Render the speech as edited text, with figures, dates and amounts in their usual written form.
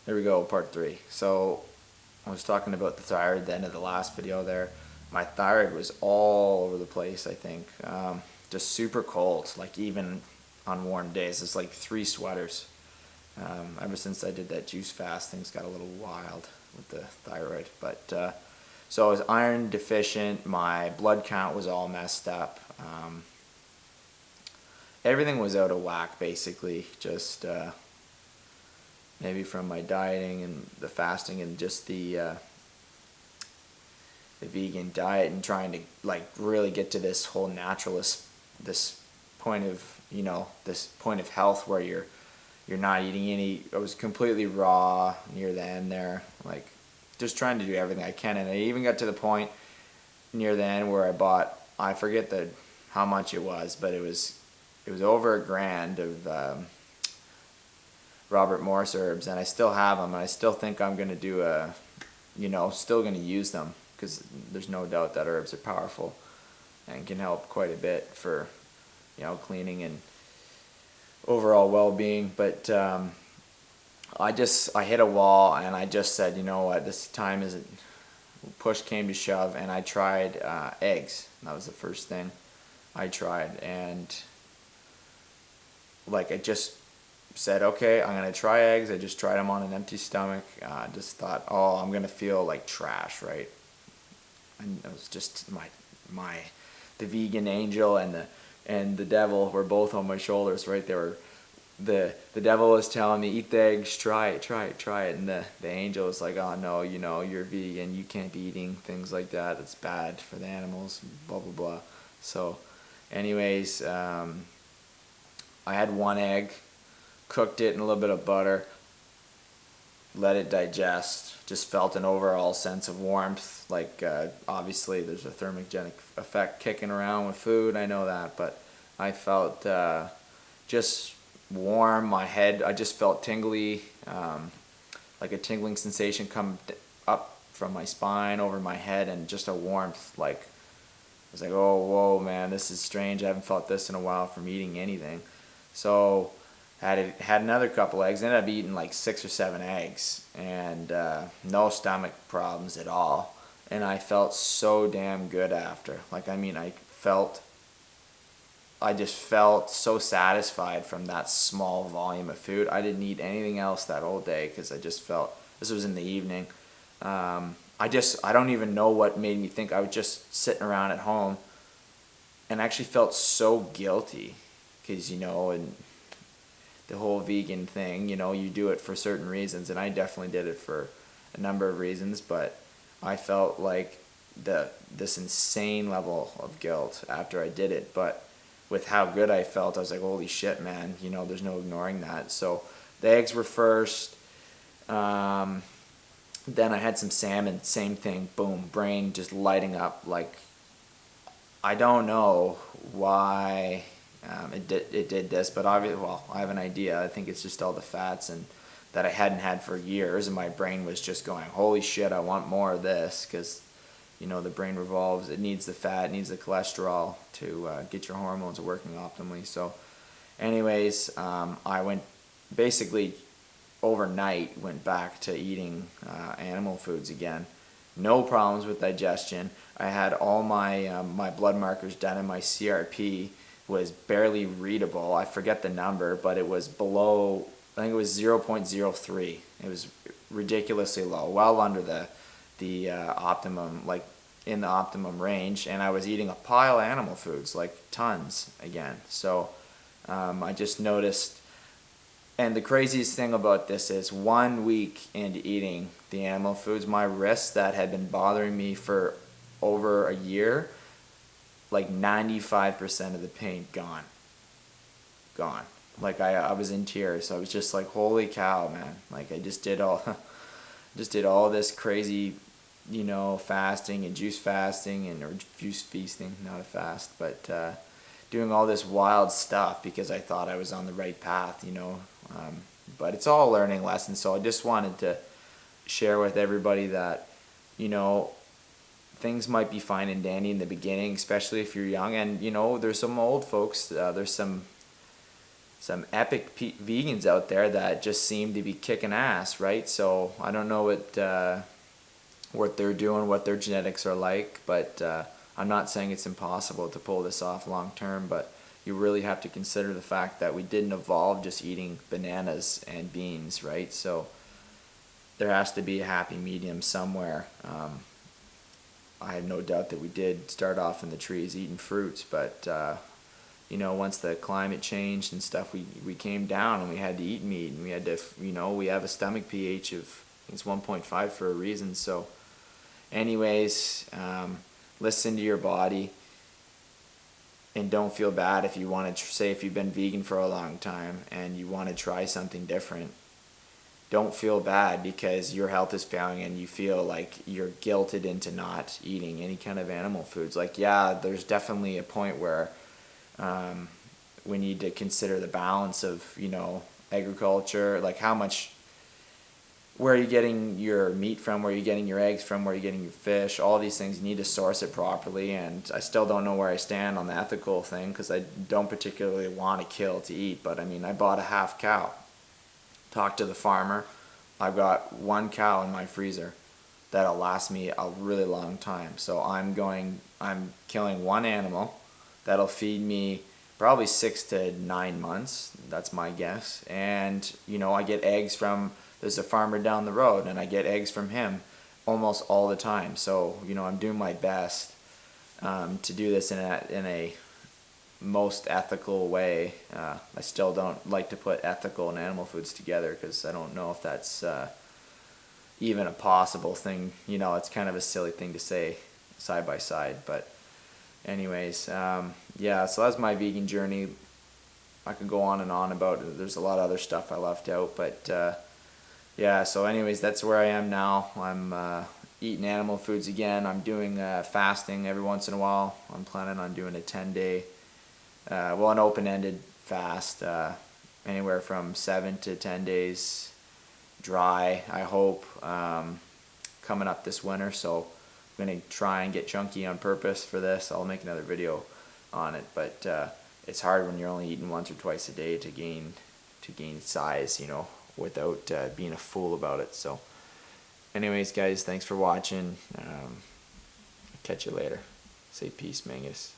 There we go, part 3. So I was talking about the thyroid at the end of the last video there. My thyroid was all over the place, I think. Just super cold, like even on warm days. It's like 3 sweaters. Ever since I did that juice fast, things got a little wild with the thyroid. But so I was iron deficient. My blood count was all messed up. Everything was out of whack, basically. Just maybe from my dieting and the fasting and just the vegan diet and trying to like really get to this whole naturalist, this point of this point of health where you're not eating any. I was completely raw near the end there, like just trying to do everything I can, and I even got to the point near the end where I bought, I forget how much it was, but it was over $1,000 of Robert Morris herbs, and I still have them, and I still think I'm going to do still going to use them, because there's no doubt that herbs are powerful and can help quite a bit for, cleaning and overall well-being. But I hit a wall, and I just said, you know what, this time isn't, push came to shove, and I tried eggs. That was the first thing I tried, and like I just said, okay, I'm gonna try eggs. I just tried them on an empty stomach. Just thought, oh, I'm gonna feel like trash, right? And it was just the vegan angel and the devil were both on my shoulders, right? They were the devil was telling me, eat the eggs, try it, and the angel was like, oh no, you're vegan, you can't be eating things like that. It's bad for the animals, blah blah blah. So, anyways, I had one egg. Cooked it in a little bit of butter, let it digest, just felt an overall sense of warmth. Like obviously there's a thermogenic effect kicking around with food, I know that, but I felt just warm. My head, I just felt tingly, like a tingling sensation come up from my spine over my head, and just a warmth. Like I was like, oh whoa man, this is strange. I haven't felt this in a while from eating anything. So had another couple eggs, ended up eating like 6 or 7 eggs, and no stomach problems at all. And I felt so damn good after. Like, I mean, I just felt so satisfied from that small volume of food. I didn't eat anything else that whole day, because I just felt, this was in the evening. I don't even know what made me think. I was just sitting around at home and actually felt so guilty, because, and the whole vegan thing, you do it for certain reasons, and I definitely did it for a number of reasons, but I felt like this insane level of guilt after I did it. But with how good I felt, I was like, holy shit, man, there's no ignoring that. So the eggs were first. Then I had some salmon, same thing, boom, brain just lighting up. Like, I don't know why it did this, but obviously, well, I have an idea. I think it's just all the fats and that I hadn't had for years, and my brain was just going, holy shit, I want more of this, because the brain revolves. It needs the fat, it needs the cholesterol to get your hormones working optimally. So anyways, I went basically overnight, went back to eating animal foods again. No problems with digestion. I had all my my blood markers done, and my CRP was barely readable. I forget the number, but it was below, I think it was 0.03. It was ridiculously low, well under the optimum, like in the optimum range. And I was eating a pile of animal foods, like tons again. So I just noticed, and the craziest thing about this is 1 week into eating the animal foods, my wrists that had been bothering me for over a year, like 95% of the pain gone. Like I was in tears. I was just like, holy cow, man. Like I just did all this crazy, fasting and juice fasting or juice feasting, not a fast, but doing all this wild stuff because I thought I was on the right path, but it's all a learning lesson. So I just wanted to share with everybody that, things might be fine and dandy in the beginning, especially if you're young. And there's some old folks, there's some some epic vegans out there that just seem to be kicking ass, right? So I don't know what they're doing, what their genetics are like, but I'm not saying it's impossible to pull this off long term, but you really have to consider the fact that we didn't evolve just eating bananas and beans, right? So there has to be a happy medium somewhere. I have no doubt that we did start off in the trees eating fruits, but you know, once the climate changed and stuff, we came down and we had to eat meat, and we had to, you know, we have a stomach pH of, I think it's 1.5 for a reason. So anyways, listen to your body, and don't feel bad if you want to, say if you've been vegan for a long time and you want to try something different. Don't feel bad because your health is failing and you feel like you're guilted into not eating any kind of animal foods. Like, yeah, there's definitely a point where we need to consider the balance of, you know, agriculture, like how much, where are you getting your meat from, where are you getting your eggs from, where are you getting your fish, all these things, you need to source it properly. And I still don't know where I stand on the ethical thing because I don't particularly want to kill to eat. But I mean, I bought a half cow, talked to the farmer, I've got one cow in my freezer that'll last me a really long time. So I'm killing one animal that'll feed me probably 6 to 9 months. That's my guess. And, you know, I get eggs from, there's a farmer down the road, and I get eggs from him almost all the time. So, you know, I'm doing my best to do this in a most ethical way. I still don't like to put ethical and animal foods together because I don't know if that's even a possible thing. You know, it's kind of a silly thing to say side by side, but anyways, yeah, so that's my vegan journey. I could go on and on about it. There's a lot of other stuff I left out, but yeah, so anyways, that's where I am now. I'm eating animal foods again. I'm doing fasting every once in a while. I'm planning on doing a 10-day, well, an open-ended fast, anywhere from 7 to 10 days dry, I hope, coming up this winter. So I'm going to try and get chunky on purpose for this. I'll make another video on it, but it's hard when you're only eating once or twice a day to gain size, you know, without being a fool about it. So anyways, guys, thanks for watching. Catch you later. Say peace, Mangus.